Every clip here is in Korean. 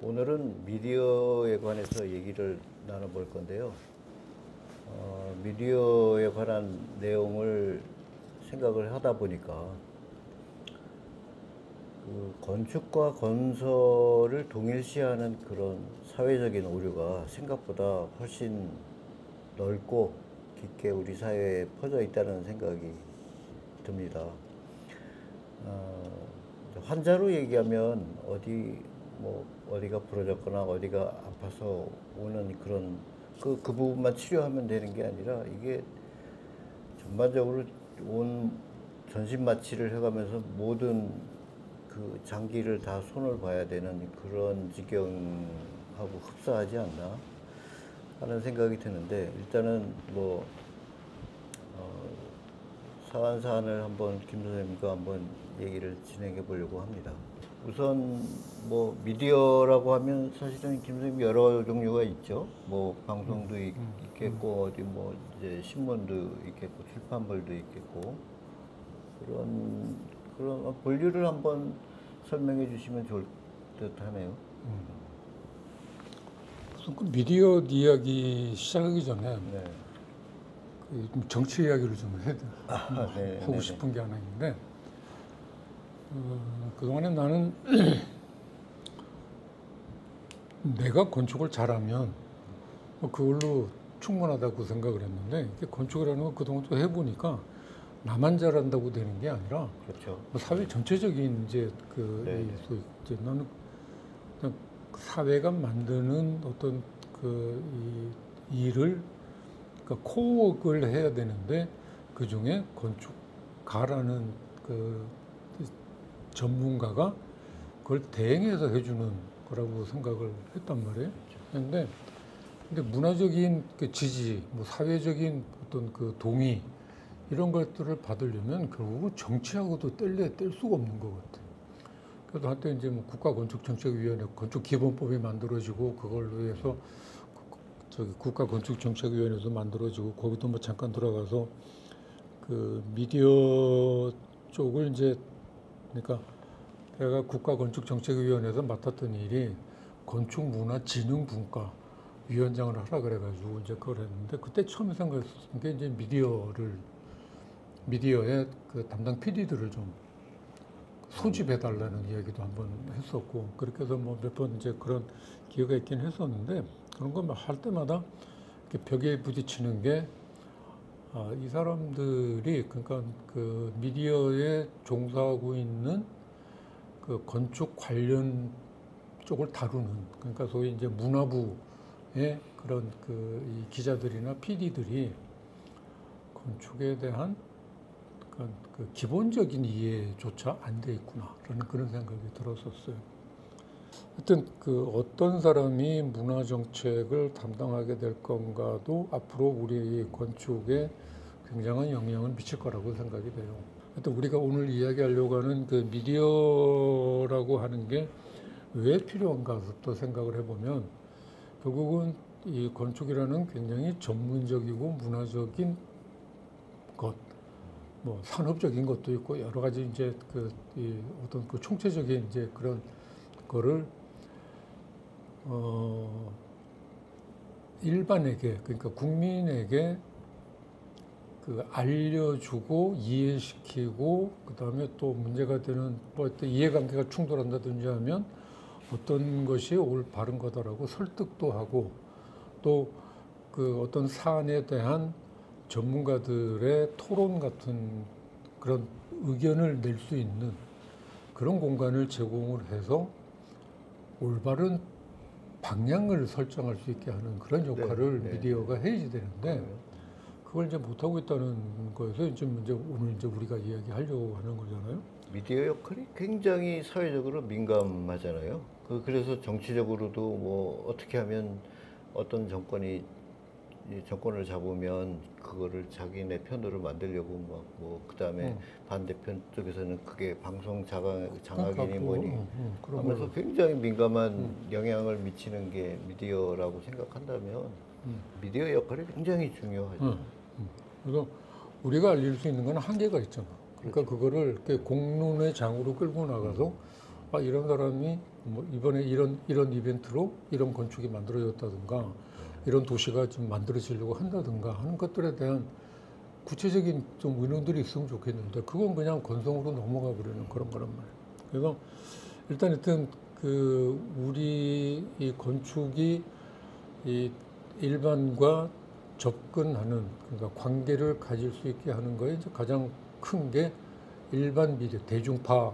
오늘은 미디어에 관해서 얘기를 나눠볼 건데요. 미디어에 관한 내용을 생각을 하다 보니까 그 건축과 건설을 동일시하는 그런 사회적인 오류가 생각보다 훨씬 넓고 깊게 우리 사회에 퍼져 있다는 생각이 듭니다. 환자로 얘기하면 어디가 부러졌거나 어디가 아파서 오는 그런 그 부분만 치료하면 되는 게 아니라 이게 전반적으로 온 전신 마취를 해가면서 모든 그 장기를 다 손을 봐야 되는 그런 지경하고 흡사하지 않나 하는 생각이 드는데, 일단은 사안을 한번 김 선생님과 한번 얘기를 진행해 보려고 합니다. 우선 미디어라고 하면 사실은 김 선생님 여러 종류가 있죠. 방송도 있겠고 어디 이제 신문도 있겠고 출판물도 있겠고 그런 분류를 한번 설명해 주시면 좋을 듯하네요. 우선 그 미디어 이야기 시작하기 전에 네. 좀 정치 이야기를 좀 네, 하고 네, 싶은 게 하나 있는데, 그동안에 나는 내가 건축을 잘하면 그걸로 충분하다고 생각을 했는데, 이게 건축이라는 건 그동안 또 해보니까 나만 잘한다고 되는 게 아니라 그렇죠. 사회 전체적인 이제 이제 나는 그냥 사회가 만드는 어떤 이 일을, 그러니까 코어를 해야 되는데 그 중에 건축가라는 그 전문가가 그걸 대행해서 해주는 거라고 생각을 했단 말이에요. 근데 문화적인 그 지지, 사회적인 어떤 그 동의 이런 것들을 받으려면 결국은 정치하고도 뗄 수가 없는 것 같아요. 그래서 한때 이제 국가건축정책위원회, 건축기본법이 만들어지고 그걸 위해서 국가건축정책위원회도 만들어지고 거기도 잠깐 들어가서 그 미디어 쪽을 이제, 그러니까 내가 국가건축정책위원회에서 맡았던 일이 건축문화진흥분과 위원장을 하라 그래가지고 이제 그걸 했는데, 그때 처음 생각했었던 게 이제 미디어의 그 담당 PD들을 좀 소집해달라는 이야기도 한번 했었고, 그렇게 해서 몇 번 이제 그런 기회가 있긴 했었는데, 그런 거 할 때마다 이렇게 벽에 부딪히는 게, 이 사람들이 그러니까 그 미디어에 종사하고 있는 그 건축 관련 쪽을 다루는, 그러니까 소위 이제 문화부의 그런 이 기자들이나 PD들이 건축에 대한 그 기본적인 이해조차 안 돼 있구나라는 그런 생각이 들었었어요. 하여튼 어떤 사람이 문화 정책을 담당하게 될 건가도 앞으로 우리 건축에 굉장한 영향을 미칠 거라고 생각이 돼요. 하여튼 우리가 오늘 이야기하려고 하는 그 미디어라고 하는 게 왜 필요한가부터 생각을 해보면, 결국은 이 건축이라는 굉장히 전문적이고 문화적인 것, 산업적인 것도 있고 여러 가지 이제 어떤 총체적인 이제 그런 거를 일반에게, 그러니까 국민에게 알려주고 이해시키고, 그다음에 또 문제가 되는 어떤 이해관계가 충돌한다든지 하면 어떤 것이 바른 거다라고 설득도 하고, 또 어떤 사안에 대한 전문가들의 토론 같은 그런 의견을 낼 수 있는 그런 공간을 제공을 해서 올바른 방향을 설정할 수 있게 하는 그런 역할을 미디어가 해야지 되는데, 그걸 이제 못하고 있다는 거에서 오늘 우리가 이야기하려고 하는 거잖아요. 미디어 역할이 굉장히 사회적으로 민감하잖아요. 그래서 정치적으로도 어떻게 하면 어떤 정권이 정권을 잡으면 그거를 자기네 편으로 만들려고 그다음에 반대편 쪽에서는 그게 방송 장악이니 뭐니 하면서 굉장히 민감한 영향을 미치는 게 미디어라고 생각한다면 미디어 역할이 굉장히 중요하죠. 그래서 우리가 알릴 수 있는 건 한계가 있잖아. 그러니까 그렇죠. 그거를 이렇게 공론의 장으로 끌고 나가서 아, 이런 사람이 뭐 이번에 이런 이벤트로 이런 건축이 만들어졌다든가 이런 도시가 좀 만들어지려고 한다든가 하는 것들에 대한 구체적인 좀 의논들이 있으면 좋겠는데 그건 그냥 건성으로 넘어가 버리는 그런 거란 말이에요. 그래서 일단 하여튼 그 우리 이 건축이 이 일반과 접근하는 그러니까 관계를 가질 수 있게 하는 거에 이제 가장 큰 게 일반 미디어 대중파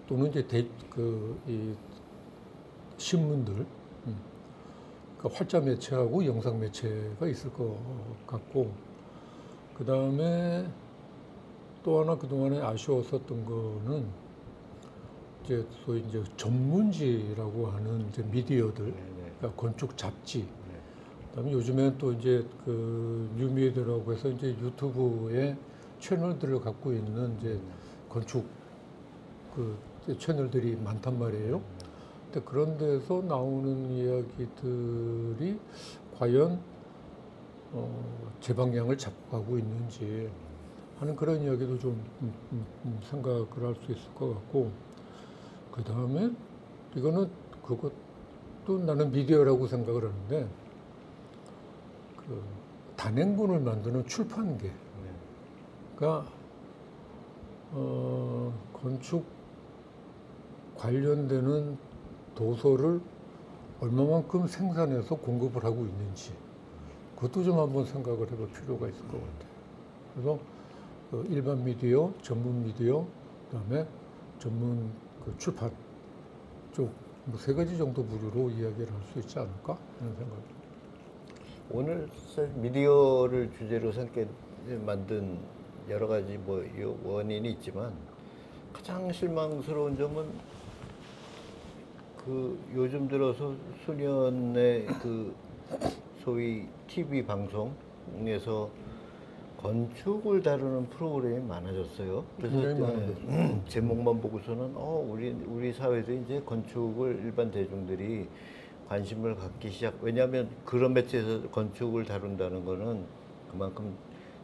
또는 이제 이 신문들, 그러니까 활자 매체하고 영상 매체가 있을 것 같고, 그 다음에 또 하나 그동안에 아쉬웠었던 거는 이제 소위 이제 전문지라고 하는 이제 미디어들, 그러니까 건축 잡지. 그다음에 요즘엔 또 이제 그 뉴미디어라고 해서 이제 유튜브에 채널들을 갖고 있는 이제 건축 그 채널들이 많단 말이에요. 근데 그런 데서 나오는 이야기들이 과연 제 방향을 잡고 가고 있는지 하는 그런 이야기도 좀 생각을 할 수 있을 것 같고, 그 다음에 이거는 그것도 나는 미디어라고 생각을 하는데 그 단행본을 만드는 출판계가 건축 관련되는 도서를 얼마만큼 생산해서 공급을 하고 있는지 그것도 좀 한번 생각을 해볼 필요가 있을 것 같아요. 그래서 일반 미디어, 전문 미디어, 그다음에 전문 그 출판 쪽 뭐 세 가지 정도 부류로 이야기를 할 수 있지 않을까 하는 생각입니다. 오늘 사실 미디어를 주제로 삼게 만든 여러 가지 뭐 원인이 있지만 가장 실망스러운 점은 그 요즘 들어서 수년의 그 소위 TV 방송에서 건축을 다루는 프로그램이 많아졌어요. 그래서 굉장히 많아졌죠. 제목만 보고서는 우리 사회에서 이제 건축을 일반 대중들이 관심을 갖기 왜냐하면 그런 매체에서 건축을 다룬다는 거는 그만큼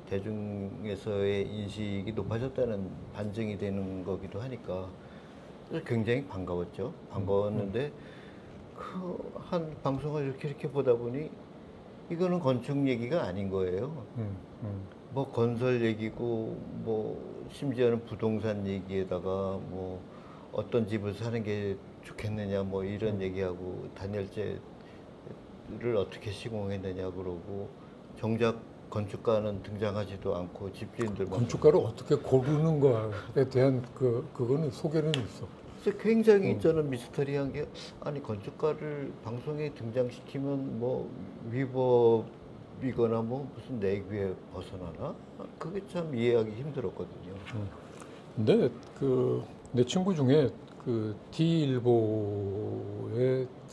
대중에서의 인식이 높아졌다는 반증이 되는 거기도 하니까 굉장히 반가웠죠. 반가웠는데 그 한 방송을 이렇게 보다 보니 이거는 건축 얘기가 아닌 거예요. 뭐 건설 얘기고 뭐 심지어는 부동산 얘기에다가 뭐 어떤 집을 사는 게 좋겠느냐 뭐 이런 얘기하고 단열재를 어떻게 시공했느냐 그러고 정작 건축가는 등장하지도 않고 집주인들만 건축가를 어떻게 고르는 거에 대한 그거는 소개는 있어. 그래서 굉장히 저는 미스터리한 게 아니 건축가를 방송에 등장시키면 뭐 위법이거나 뭐 무슨 내규에 벗어나나 그게 참 이해하기 힘들었거든요. 근데 그 내 친구 중에 그 D일보의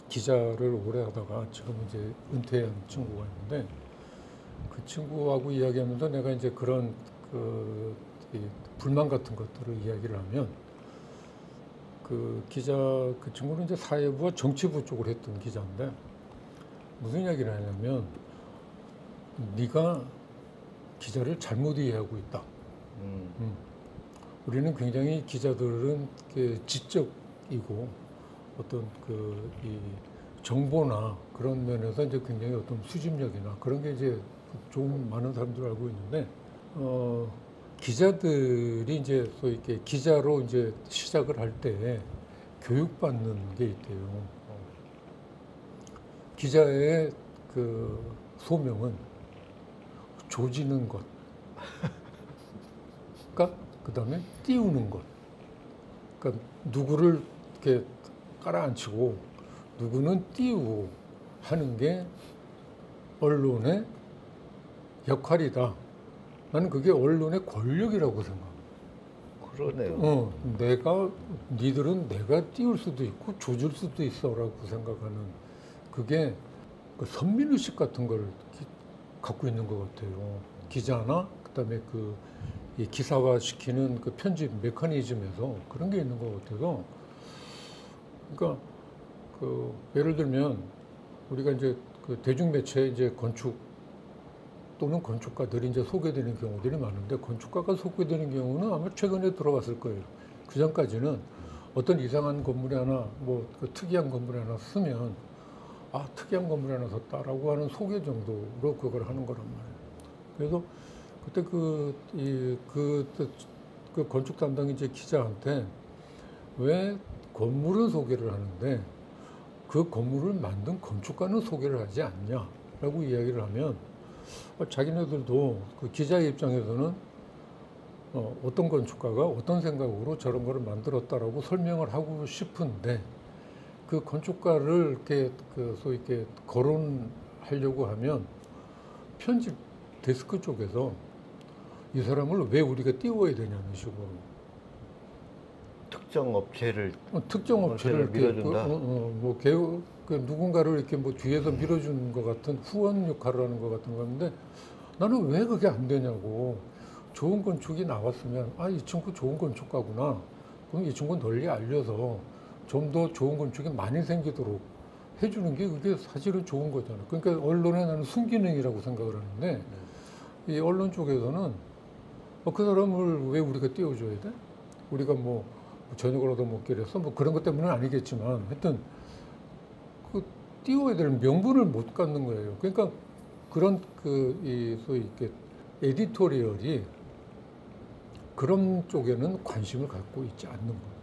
기자를 오래 하다가 지금 이제 은퇴한 친구가 있는데 그 친구하고 이야기하면서 내가 이제 그런 이 불만 같은 것들을 이야기를 하면 그 친구는 이제 사회부와 정치부 쪽을 했던 기자인데 무슨 이야기를 하냐면 네가 기자를 잘못 이해하고 있다. 우리는 굉장히 기자들은 지적이고 어떤 이 정보나 그런 면에서 이제 굉장히 어떤 수집력이나 그런 게 이제 좀 많은 사람들 알고 있는데 기자들이 이제 소위 이렇게 기자로 이제 시작을 할 때 교육받는 게 있대요. 기자의 그 소명은 조지는 것. 그다음에 띄우는 것. 그러니까 누구를 이렇게 깔아앉히고 누구는 띄우고 하는 게 언론의 역할이다. 나는 그게 언론의 권력이라고 생각합니다. 그러네요. 니들은 내가 띄울 수도 있고 조질 수도 있어라고 생각하는 그게 그 선민의식 같은 걸 갖고 있는 것 같아요. 기자나 그다음에 이 기사화 시키는 그 편집 메커니즘에서 그런 게 있는 것 같아서 그러니까 예를 들면 우리가 이제 그 대중매체에 이제 건축 또는 건축가들이 이제 소개되는 경우들이 많은데 건축가가 소개되는 경우는 아마 최근에 들어왔을 거예요. 그 전까지는 어떤 이상한 건물이 하나, 뭐 그 특이한 건물이 하나 쓰면 아 특이한 건물이 하나 섰다라고 하는 소개 정도로 그걸 하는 거란 말이에요. 그래서 그때 그 건축 담당 이제 기자한테 왜 건물을 소개를 하는데 그 건물을 만든 건축가는 소개를 하지 않냐라고 이야기를 하면 자기네들도 그 기자의 입장에서는 어떤 건축가가 어떤 생각으로 저런 거를 만들었다라고 설명을 하고 싶은데 그 건축가를 이렇게 그 소위 이렇게 거론하려고 하면 편집 데스크 쪽에서 이 사람을 왜 우리가 띄워야 되냐는 식으로 특정 업체를 특정 업체를 이렇게 밀어준다. 뭐 개우 그 누군가를 이렇게 뭐 뒤에서 밀어주는 것 같은 후원 역할을 하는 것 같은 건데 나는 왜 그게 안 되냐고. 좋은 건축이 나왔으면 아 이 친구 좋은 건축가구나. 그럼 이 친구 널리 알려서 좀 더 좋은 건축이 많이 생기도록 해주는 게 그게 사실은 좋은 거잖아. 그러니까 언론에 나는 순기능이라고 생각을 하는데 이 언론 쪽에서는 그 사람을 왜 우리가 띄워줘야 돼? 우리가 뭐 저녁을 얻어먹기로 했어? 뭐 그런 것 때문은 아니겠지만 하여튼 그 띄워야 될 명분을 못 갖는 거예요. 그러니까 그런 이 소위 이렇게 에디토리얼이 그런 쪽에는 관심을 갖고 있지 않는 거예요.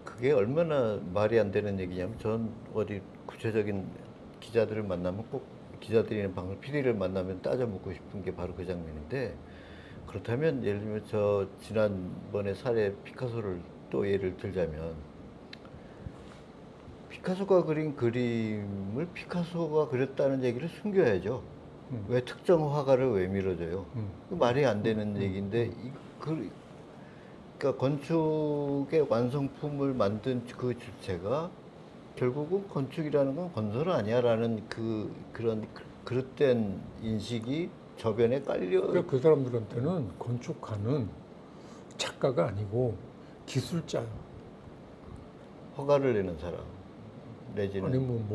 그게 얼마나 말이 안 되는 얘기냐면 전 어디 구체적인 기자들을 만나면 꼭 기자들이나 방송 PD를 만나면 따져 묻고 싶은 게 바로 그 장면인데 그렇다면 예를 들면 저 지난번에 사례 피카소를 또 예를 들자면 피카소가 그린 그림을 피카소가 그렸다는 얘기를 숨겨야죠. 왜 특정 화가를 왜 밀어줘요? 그 말이 안 되는 얘기인데 그러니까 건축의 완성품을 만든 그 주체가 결국은 건축이라는 건 건설 아니야라는 그런 그릇된 인식이 저변에 깔려. 그러니까 그 사람들한테는 건축가는 작가가 아니고 기술자예요. 허가를 내는 사람 내지는 아니면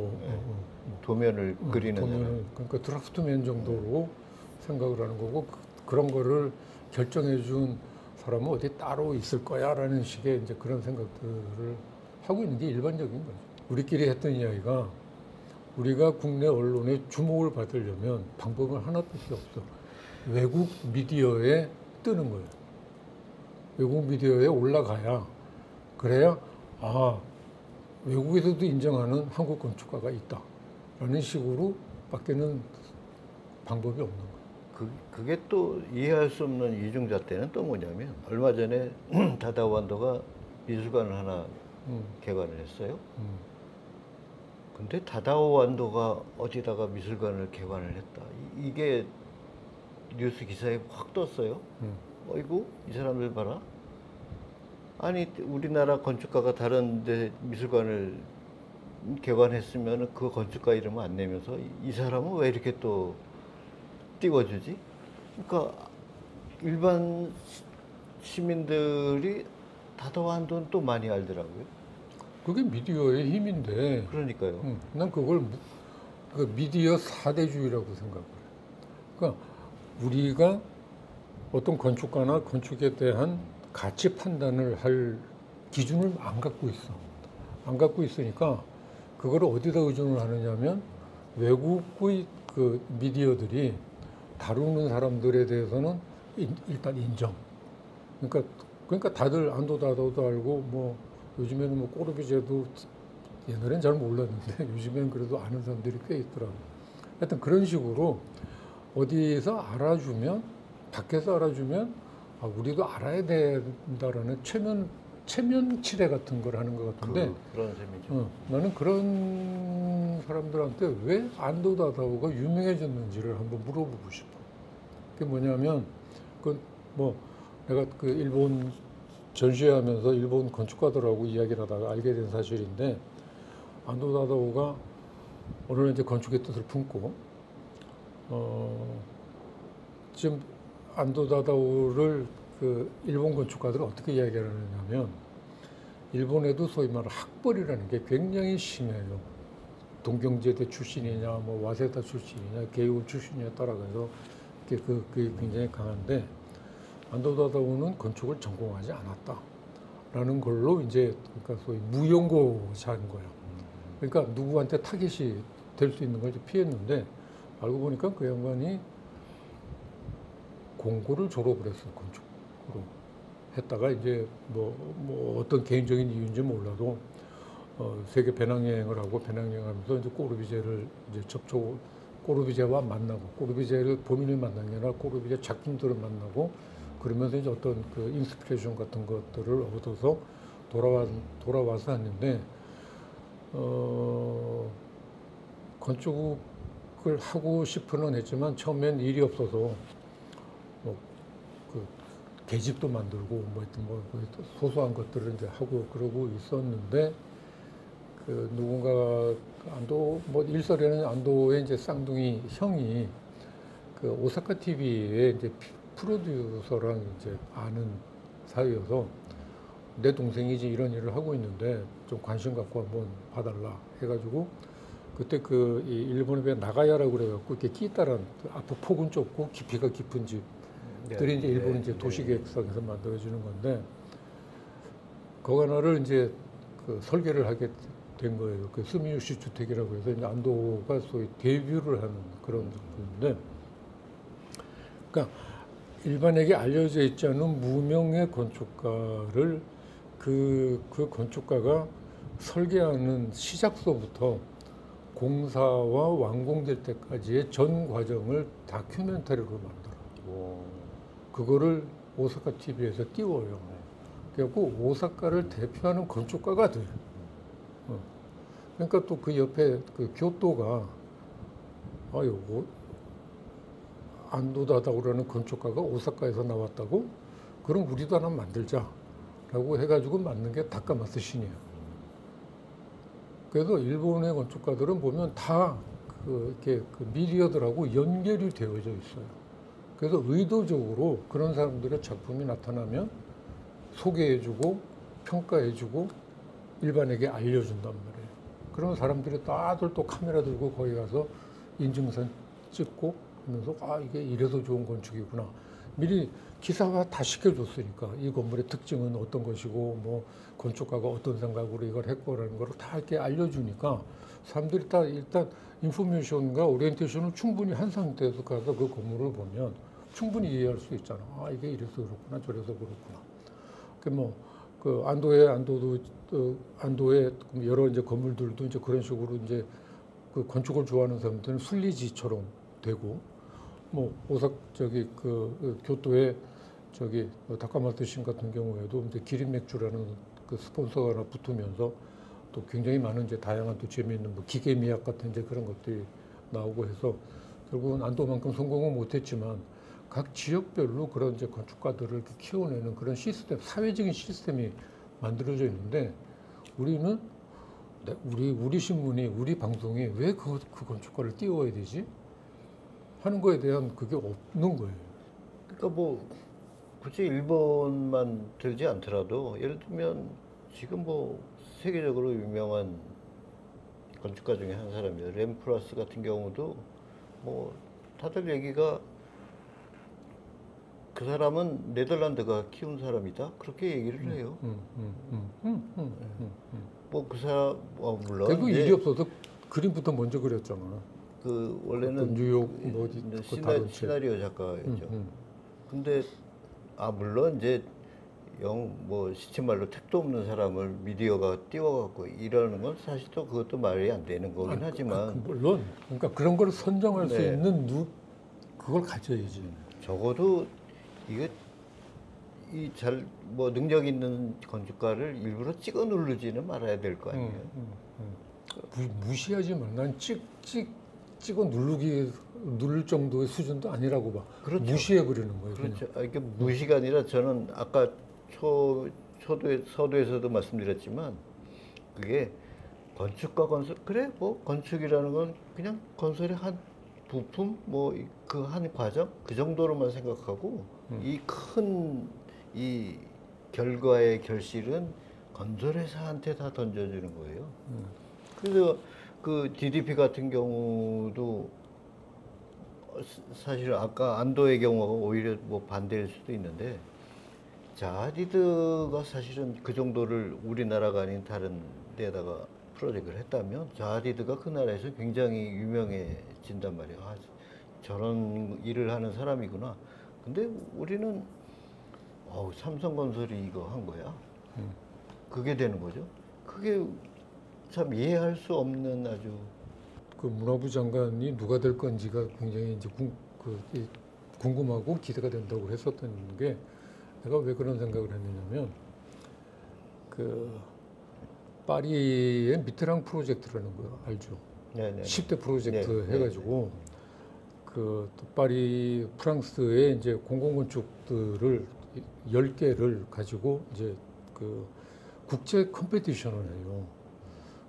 도면을 그리는 사람. 그러니까 드라프트맨 정도로 생각을 하는 거고 그런 거를 결정해 준 사람은 어디 따로 있을 거야라는 식의 이제 그런 생각들을 하고 있는 게 일반적인 거죠. 우리끼리 했던 이야기가 우리가 국내 언론의 주목을 받으려면 방법은 하나밖에 없어. 외국 미디어에 뜨는 거예요. 외국 미디어에 올라가야 그래야 아 외국에서도 인정하는 한국 건축가가 있다라는 식으로 밖에는 방법이 없는 거예요. 그게 또 이해할 수 없는 이중잣대는 또 뭐냐면 얼마 전에 다다완도가 미술관을 하나 개관을 했어요. 근데 다다완도가 어디다가 미술관을 개관을 했다. 이게 뉴스 기사에 확 떴어요. 어이구 이 사람들 봐라. 아니 우리나라 건축가가 다른 데 미술관을 개관했으면 그 건축가 이름을 안 내면서 이 사람은 왜 이렇게 또 띄워주지? 그러니까 일반 시민들이 다다완도는 또 많이 알더라고요. 그게 미디어의 힘인데 그러니까요. 난 그걸 그 미디어 사대주의라고 생각을 해요. 그러니까 우리가 어떤 건축가나 건축에 대한 가치 판단을 할 기준을 안 갖고 있어. 안 갖고 있으니까 그거를 어디다 의존을 하느냐면 외국의 그 미디어들이 다루는 사람들에 대해서는 일단 인정. 그러니까 다들 안도다도도 알고 뭐 요즘에는 뭐 꼬르비제도 옛날엔 잘 몰랐는데 요즘에는 그래도 아는 사람들이 꽤 있더라고. 하여튼 그런 식으로 어디에서 알아주면 밖에서 알아주면 아, 우리도 알아야 된다라는 체면 치레 같은 걸 하는 것 같은데 그런 셈이죠. 나는 그런 사람들한테 왜 안도다다오가 유명해졌는지를 한번 물어보고 싶어. 그게 뭐냐면 그 뭐 내가 그 일본 전시회하면서 일본 건축가들하고 이야기를 하다가 알게 된 사실인데 안도다다오가 오늘은 이제 건축의 뜻을 품고 지금 안도다다오를 그 일본 건축가들은 어떻게 이야기를 하느냐면 일본에도 소위 말하는 학벌이라는 게 굉장히 심해요. 동경제대 출신이냐, 뭐 와세다 출신이냐, 게이오 출신이냐에 따라서 그게 굉장히 강한데 안도다다오는 건축을 전공하지 않았다. 라는 걸로 이제 그러니까 소위 무용고자인 거야. 그러니까 누구한테 타겟이 될 수 있는 걸 피했는데 알고 보니까 그 양반이 공고를 졸업을 했어, 건축으로. 했다가 이제 뭐 어떤 개인적인 이유인지 몰라도 세계 배낭여행을 하고 배낭여행하면서 이제 꼬르비제를 이제 꼬르비제와 만나고 꼬르비제를 본인이 만난 게 아니라 꼬르비제 작품들을 만나고 그러면서 이제 어떤 그 인스피레이션 같은 것들을 얻어서 돌아와서 했는데 건축을 하고 싶어는 했지만 처음엔 일이 없어서 뭐그 계집도 만들고 뭐 소소한 것들을 이제 하고 그러고 있었는데 그 누군가 뭐 일설에는 안도의 이제 쌍둥이 형이 그 오사카 TV의 이제 프로듀서랑 이제 아는 사이여서 내 동생이지 이런 일을 하고 있는데 좀 관심 갖고 한번 봐달라 해가지고 그때 그 일본에 나가야라고 그래갖고 이렇게 끼따란 앞으로 폭은 좁고 깊이가 깊은 집들이 이제 일본 이제 도시계획상에서 만들어지는 건데 그거 하나를 이제 그 설계를 하게 된 거예요. 그 스미요시 주택이라고 해서 이제 안도가 소위 데뷔를 하는 그런 작품인데, 그러니까 일반에게 알려져 있지 않은 무명의 건축가를 그 건축가가 설계하는 시작서부터 공사와 완공될 때까지의 전 과정을 다큐멘터리로 만들어. 그거를 오사카 TV에서 띄워요. 그래갖고 오사카를 대표하는 건축가가 돼. 그러니까 또 그 옆에 그 교토가 안도다다고 그러는 건축가가 오사카에서 나왔다고? 그럼 우리도 하나 만들자라고 해가지고 만든 게 다카마츠 신이에요. 그래서 일본의 건축가들은 보면 다 이렇게 그 미디어들하고 연결이 되어져 있어요. 그래서 의도적으로 그런 사람들의 작품이 나타나면 소개해주고 평가해주고 일반에게 알려준단 말이에요. 그런 사람들이 다들 또 카메라 들고 거기 가서 인증선 찍고 하면서 이게 이래서 좋은 건축이구나. 미리 기사화 다 시켜줬으니까 이 건물의 특징은 어떤 것이고 뭐 건축가가 어떤 생각으로 이걸 했고라는 걸 다 이렇게 알려주니까 사람들이 다 일단 인포메이션과 오리엔테이션을 충분히 한 상태에서 가서 그 건물을 보면 충분히 이해할 수 있잖아. 이게 이래서 그렇구나 저래서 그렇구나. 그 안도의 여러 이제 건물들도 이제 그런 식으로 이제 그 건축을 좋아하는 사람들은 순리지처럼 되고 뭐 교토의 다카마츠 신 같은 경우에도 이제 기린 맥주라는 그 스폰서가 하나 붙으면서 또 굉장히 많은 이제 다양한 또 재미있는 뭐 기계 미학 같은 이제 그런 것들이 나오고 해서 결국은 안도만큼 성공은 못했지만 각 지역별로 그런 이제 건축가들을 이렇게 키워내는 그런 시스템, 사회적인 시스템이 만들어져 있는데 우리는 우리 신문이 우리 방송이 왜 그 건축가를 띄워야 되지? 하는 거에 대한 그게 없는 거예요. 그러니까 뭐 굳이 일본만 들지 않더라도 예를 들면 지금 뭐 세계적으로 유명한 건축가 중에 한 사람이에요. 렘프라스 같은 경우도 뭐 다들 얘기가 그 사람은 네덜란드가 키운 사람이다 그렇게 얘기를 해요. 뭐 그 사람 물론 결국 일이 없어서 그림부터 먼저 그렸잖아. 그 원래는 뉴욕 시나리오 작가였죠. 근데 물론 이제 뭐 시체말로 택도 없는 사람을 미디어가 띄워갖고 이러는 건 사실 또 그것도 말이 안 되는 거긴 하지만 물론 그러니까 그런 걸 선정할 수 네. 있는 그걸 가져야지. 적어도 이게 뭐 능력 있는 건축가를 일부러 찍어 누르지는 말아야 될 거 아니에요. 무시하지 마. 난 찍어 누를 정도의 수준도 아니라고 봐. 그렇죠. 무시해 버리는 거예요. 그렇죠. 이게 무시가 아니라 저는 아까 서두에서도 말씀드렸지만 그게 건축과 건설 그래 뭐 건축이라는 건 그냥 건설의 한 부품 뭐 그 한 과정 그 정도로만 생각하고 이 결과의 결실은 건설회사한테 다 던져주는 거예요. 그래서 그 DDP 같은 경우도 사실 아까 안도의 경우가 오히려 뭐 반대일 수도 있는데 자하디드가 사실은 그 정도를 우리나라가 아닌 다른 데다가 프로젝트를 했다면 자하디드가 그 나라에서 굉장히 유명해진단 말이에요. 아, 저런 일을 하는 사람이구나. 근데 우리는 삼성건설이 이거 한 거야. 그게 되는 거죠. 그게 참 이해할 수 없는 아주 그 문화부 장관이 누가 될 건지가 굉장히 이제 궁금하고 기대가 된다고 했었던 게 내가 왜 그런 생각을 했느냐면 그 파리의 미테랑 프로젝트라는 거 알죠? 네네. 10대 프로젝트 네, 해가지고 그 파리 프랑스의 이제 공공건축들을 10개를 가지고 이제 그 국제 컴피티션을 해요.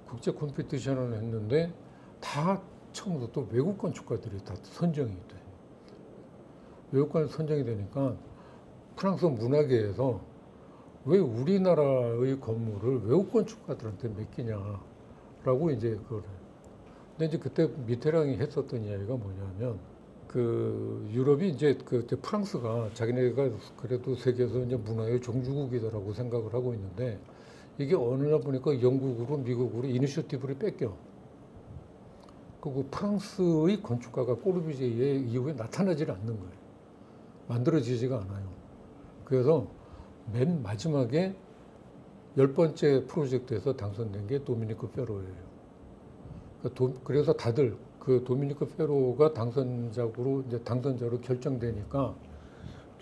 국제 컴피티션을 했는데 다 처음부터 또 외국 건축가들이 다 선정이 돼. 외국관 선정이 되니까 프랑스 문화계에서 왜 우리나라의 건물을 외국 건축가들한테 맡기냐라고 이제 그걸 해요. 근데 이제 그때 미테랑이 했었던 이야기가 뭐냐면 그 유럽이 이제 그 프랑스가 자기네가 그래도 세계에서 이제 문화의 종주국이다라고 생각을 하고 있는데 이게 어느 날 보니까 영국으로 미국으로 이니셔티브를 뺏겨. 그리고 프랑스의 건축가가 꼬르비제의 이후에 나타나질 않는 거예요. 만들어지지가 않아요. 그래서 맨 마지막에 10번째 프로젝트에서 당선된 게 도미니크 페로예요. 그래서 다들 그 도미니크 페로가 당선자로 결정되니까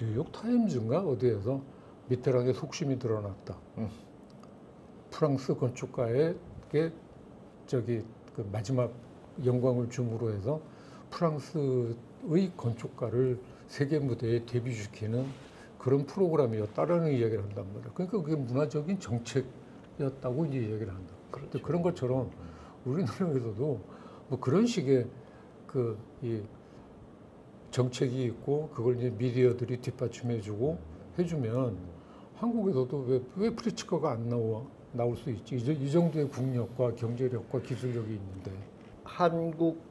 뉴욕 타임즈인가 어디에서 미테랑의 속심이 드러났다. 프랑스 건축가에게 그 마지막 영광을 줌으로 해서 프랑스의 건축가를 세계 무대에 데뷔시키는 그런 프로그램이었다라는 이야기를 한단 말이에요. 그러니까 그게 문화적인 정책이었다고 이제 이야기를 한다. 그렇죠. 그런 것처럼 우리나라에서도 뭐 그런 식의 이 정책이 있고 그걸 이제 미디어들이 뒷받침해주고 해주면 한국에서도 왜 프리츠커가 안 나올 수 있지? 이 정도의 국력과 경제력과 기술력이 있는데. 한국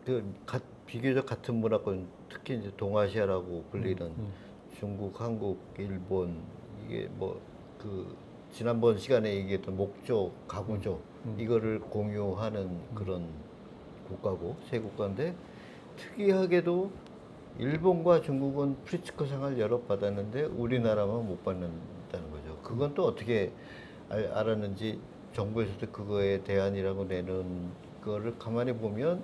비교적 같은 문화권 특히 이제 동아시아라고 불리는 중국, 한국, 일본 이게 뭐 그 지난번 시간에 얘기했던 목조, 가구조 이거를 공유하는 그런 국가고 세 국가인데 특이하게도 일본과 중국은 프리츠커상을 여러 받았는데 우리나라만 못 받는다는 거죠. 그건 또 어떻게 알았는지 정부에서도 그거에 대안이라고 내는 거를 가만히 보면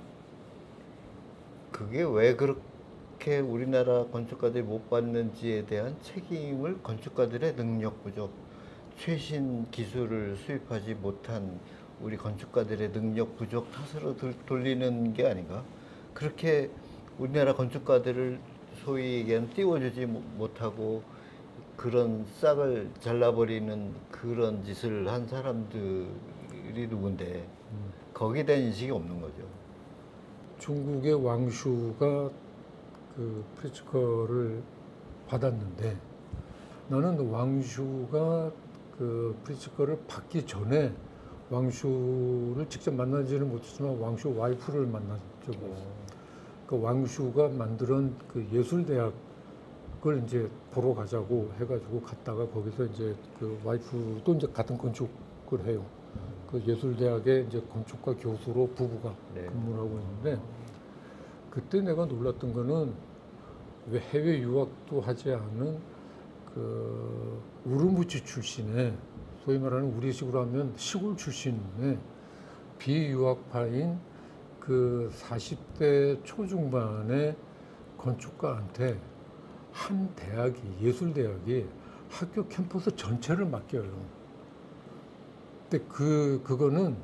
그게 왜 그렇게 우리나라 건축가들이 못 받는지에 대한 책임을 건축가들의 능력 부족, 최신 기술을 수입하지 못한 우리 건축가들의 능력 부족 탓으로 돌리는 게 아닌가? 그렇게 우리나라 건축가들을 소위 얘기하는 띄워주지 못하고 그런 싹을 잘라버리는 그런 짓을 한 사람들이 누군데 거기에 대한 인식이 없는 거죠. 중국의 왕슈가 그 프리츠커를 받았는데 나는 왕슈가 그 프리츠커를 받기 전에 왕슈를 직접 만나지는 못했지만 왕슈 와이프를 만난 적이 있어요. 그 왕슈가 만드는 그 예술대학을 이제 보러 가자고 해가지고 갔다가 거기서 이제 그 와이프도 이제 같은 건축을 해요. 그 예술대학의 이제 건축가 교수로 부부가 근무를 하고 있는데 그때 내가 놀랐던 거는 왜 해외 유학도 하지 않은 그 우르무치 출신의 소위 말하는 우리식으로 하면 시골 출신의 비유학파인 그 40대 초중반의 건축가한테 한 대학이 예술대학이 학교 캠퍼스 전체를 맡겨요. 근데 그거는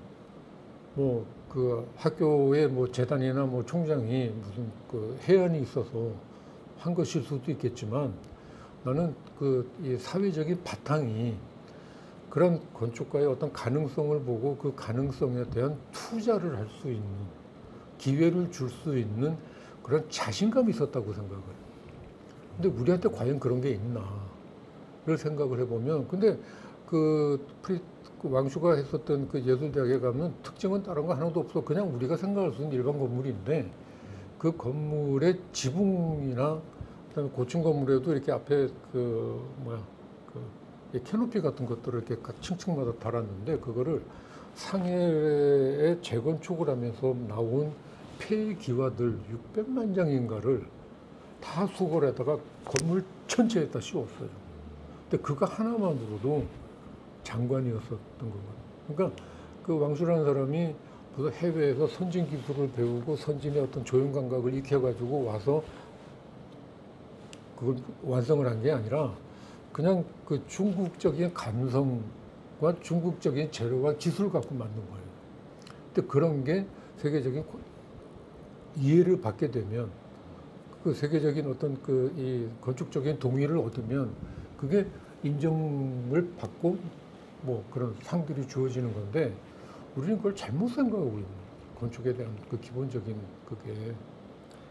뭐 그 학교의 뭐 재단이나 뭐 총장이 무슨 그 해안이 있어서 한 것일 수도 있겠지만 나는 그 이 사회적인 바탕이 그런 건축가의 어떤 가능성을 보고 그 가능성에 대한 투자를 할 수 있는 기회를 줄 수 있는 그런 자신감이 있었다고 생각을 해요. 근데 우리한테 과연 그런 게 있나를 생각을 해보면 근데 그 왕슈가 했었던 그 예술대학에 가면 특징은 다른 거 하나도 없어. 그냥 우리가 생각할 수 있는 일반 건물인데 그 건물의 지붕이나 그다음에 고층 건물에도 이렇게 앞에 그 이 캐노피 같은 것들을 이렇게 각 층층마다 달았는데 그거를 상해에 재건축을 하면서 나온 폐기와들 600만 장인가를 다 수거해다가 건물 전체에다 씌웠어요. 근데 그거 하나만으로도 장관이었었던 거거든요. 그러니까 그 왕수라는 사람이 무슨 해외에서 선진 기술을 배우고 선진의 어떤 조형 감각을 익혀가지고 와서 그걸 완성을 한 게 아니라 그냥 그 중국적인 감성과 중국적인 재료와 기술을 갖고 만든 거예요. 근데 그런 게 세계적인 이해를 받게 되면 그 세계적인 어떤 그 이 건축적인 동의를 얻으면 그게 인정을 받고 뭐 그런 상들이 주어지는 건데 우리는 그걸 잘못 생각하고 있는 거예요. 건축에 대한 그 기본적인 그게.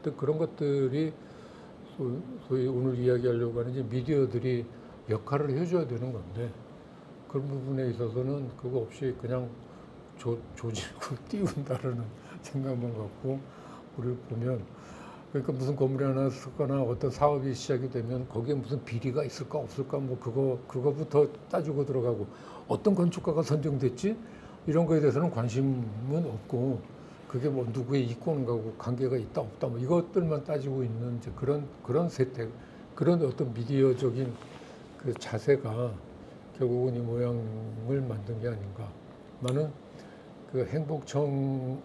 근데 그런 것들이 소위 오늘 이야기하려고 하는 이제 미디어들이 역할을 해줘야 되는 건데 그런 부분에 있어서는 그거 없이 그냥 조지고 띄운다라는 생각만 갖고 우리를 보면 그러니까 무슨 건물이 하나 쓰거나 어떤 사업이 시작이 되면 거기에 무슨 비리가 있을까 없을까 뭐 그거부터 따지고 들어가고 어떤 건축가가 선정됐지 이런 거에 대해서는 관심은 없고 그게 뭐 누구의 이권하고 관계가 있다 없다 뭐 이것들만 따지고 있는 이제 그런 세태 그런 어떤 미디어적인 그 자세가 결국은 이 모양을 만든 게 아닌가. 나는 그 행복청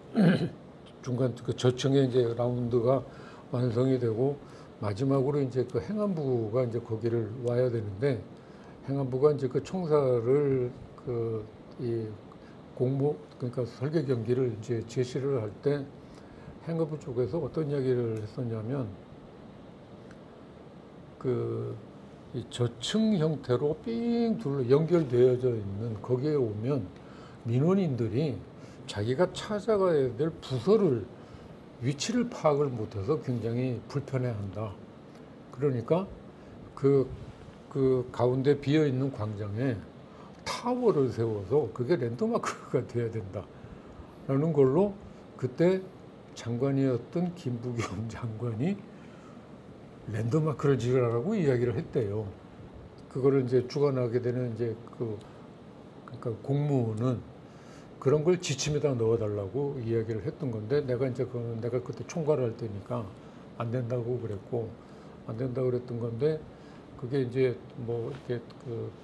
중간 그 저층에 이제 라운드가 완성이 되고 마지막으로 이제 그 행안부가 이제 거기를 와야 되는데 행안부가 이제 그 청사를 그 이 공모 그러니까 설계 경기를 이제 제시를 할 때 행안부 쪽에서 어떤 이야기를 했었냐면 그 이 저층 형태로 삥 둘러 연결되어져 있는 거기에 오면 민원인들이 자기가 찾아가야 될 부서를 위치를 파악을 못해서 굉장히 불편해한다. 그러니까 그 가운데 비어 있는 광장에 타워를 세워서 그게 랜드마크가 돼야 된다라는 걸로 그때 장관이었던 김부겸 장관이 랜드마크를 지으라고 이야기를 했대요. 그거를 이제 주관하게 되는 이제 그러니까 공무원은 그런 걸 지침에다 넣어달라고 이야기를 했던 건데 내가 그때 총괄을 할 때니까 안 된다고 그랬고 안 된다고 그랬던 건데 그게 이제 뭐 이렇게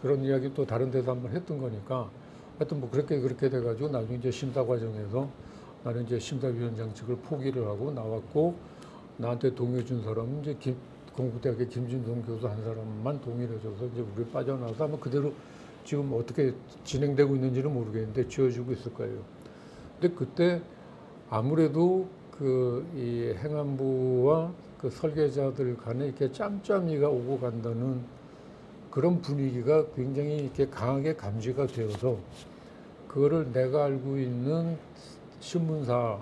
그런 이야기 또 다른 데서 한번 했던 거니까 하여튼 뭐 그렇게 돼가지고 나중에 이제 심사 과정에서 나는 이제 심사위원장직을 포기를 하고 나왔고 나한테 동의해준 사람은 이제 건국대학의 김진성 교수 한 사람만 동의를 해줘서 이제 우리 빠져나와서 아마 그대로 지금 어떻게 진행되고 있는지는 모르겠는데 지어지고 있을 거예요. 근데 그때 아무래도 이 행안부와 그 설계자들 간에 이렇게 짬짬이가 오고 간다는 그런 분위기가 굉장히 이렇게 강하게 감지가 되어서 그거를 내가 알고 있는 신문사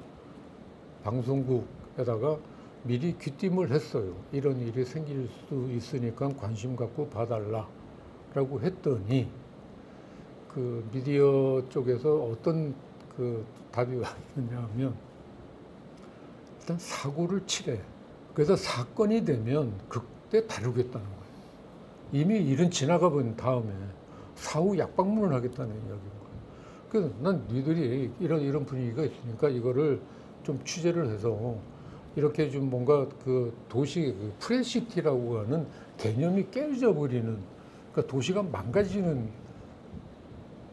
방송국에다가 미리 귀띔을 했어요. 이런 일이 생길 수 있으니까 관심 갖고 봐달라라고 했더니 그 미디어 쪽에서 어떤 그 답이 왔느냐면 일단 사고를 치래. 그래서 사건이 되면 그때 다루겠다는 거예요. 이미 일은 지나가 본 다음에 사후 약방문을 하겠다는 이야기인 거예요. 그래서 난 니들이 이런 분위기가 있으니까 이거를 좀 취재를 해서 이렇게 좀 뭔가 그 도시 프레시티라고 하는 개념이 깨져 버리는 그러니까 도시가 망가지는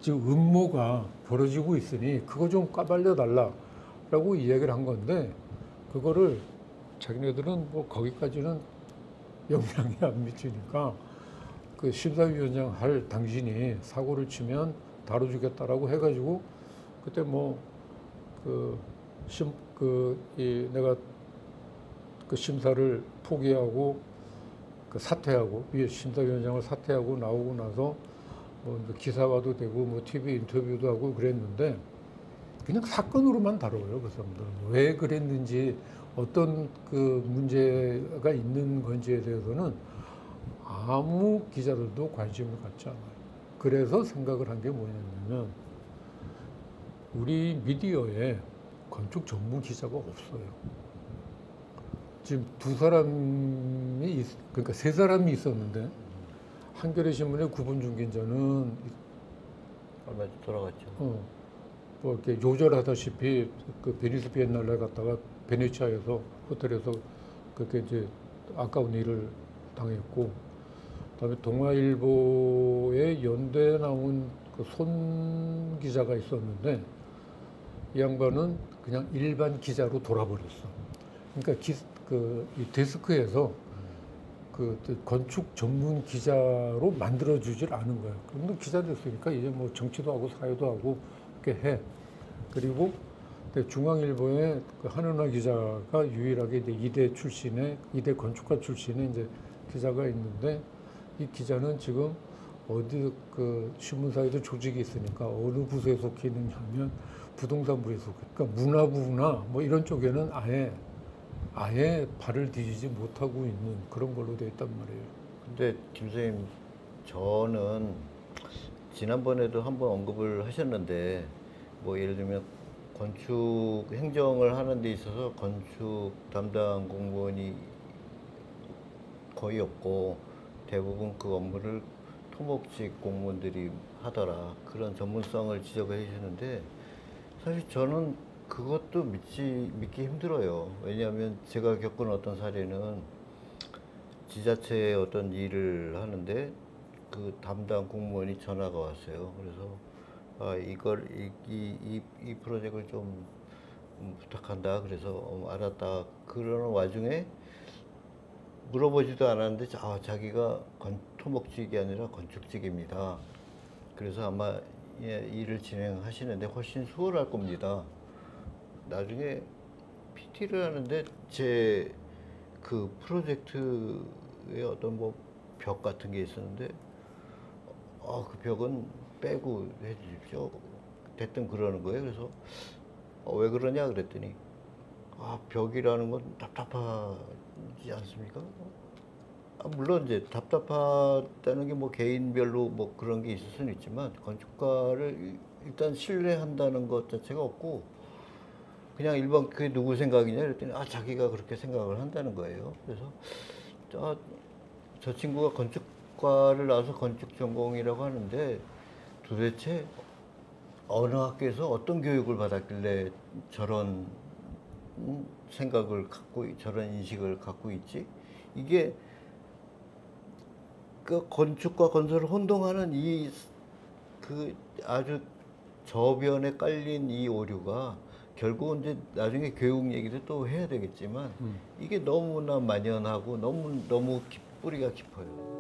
지금 음모가 벌어지고 있으니 그거 좀 까발려 달라라고 이야기를 한 건데 그거를 자기네들은 뭐 거기까지는 영향이 안 미치니까 그 심사위원장 할 당신이 사고를 치면 다뤄주겠다라고 해가지고 그때 뭐 내가 그 심사를 포기하고 그 사퇴하고 심사위원장을 사퇴하고 나오고 나서 뭐 기사화도 되고 뭐 TV 인터뷰도 하고 그랬는데 그냥 사건으로만 다뤄요. 그 사람들은 왜 그랬는지 어떤 그 문제가 있는 건지에 대해서는 아무 기자들도 관심을 갖지 않아요. 그래서 생각을 한 게 뭐냐면 우리 미디어에 건축 전문 기자가 없어요. 지금 그러니까 세 사람이 있었는데 한겨레 신문의 구본중 기자는 얼마 전에 돌아갔죠. 뭐 이렇게 요절하다시피 그 베니스 비엔날레 갔다가 베네치아에서 호텔에서 그렇게 이제 아까운 일을 당했고, 그다음에 동아일보에 연대 나온 그 손 기자가 있었는데 이 양반은 그냥 일반 기자로 돌아버렸어. 그러니까 이 데스크에서 그 건축 전문 기자로 만들어주질 않은 거야. 그럼 기자 됐으니까 이제 뭐 정치도 하고 사회도 하고 이렇게 해. 그리고 중앙일보에 그 한은화 기자가 유일하게 이제 이대 건축가 출신의 이제 기자가 있는데, 이 기자는 지금 어디 그 신문사에도 조직이 있으니까 어느 부서에 속해 있느냐 하면 부동산 부에 속해. 그러니까 문화부나 뭐 이런 쪽에는 아예 발을 디디지 못하고 있는 그런 걸로 되어 있단 말이에요. 근데 김 선생님, 저는 지난번에도 한번 언급을 하셨는데, 뭐 예를 들면 건축 행정을 하는 데 있어서 건축 담당 공무원이 거의 없고 대부분 그 업무를 토목직 공무원들이 하더라, 그런 전문성을 지적을 해주셨는데, 사실 저는 그것도 믿기 힘들어요. 왜냐하면 제가 겪은 어떤 사례는 지자체에 어떤 일을 하는데 그 담당 공무원이 전화가 왔어요. 그래서 이 프로젝트를 좀 부탁한다. 그래서 알았다. 그러는 와중에 물어보지도 않았는데 자기가 토목직이 아니라 건축직입니다. 그래서 아마 일을 진행하시는데 훨씬 수월할 겁니다. 나중에 PT를 하는데 제 그 프로젝트에 어떤 뭐 벽 같은 게 있었는데 그 벽은 빼고 해주십시오. 대뜸 그러는 거예요. 그래서 왜 그러냐 그랬더니 벽이라는 건 답답하지 않습니까? 물론 이제 답답하다는 게 뭐 개인별로 뭐 그런 게 있을 수는 있지만 건축가를 일단 신뢰한다는 것 자체가 없고, 그냥 일반 그게 누구 생각이냐 그랬더니 자기가 그렇게 생각을 한다는 거예요. 그래서 저 친구가 건축과를 나와서 건축 전공이라고 하는데 도대체 어느 학교에서 어떤 교육을 받았길래 저런 생각을 갖고 저런 인식을 갖고 있지? 이게 그 건축과 건설을 혼동하는 그 아주 저변에 깔린 이 오류가 결국은 이제 나중에 교육 얘기도 또 해야 되겠지만 이게 너무나 만연하고 너무 뿌리가 깊어요.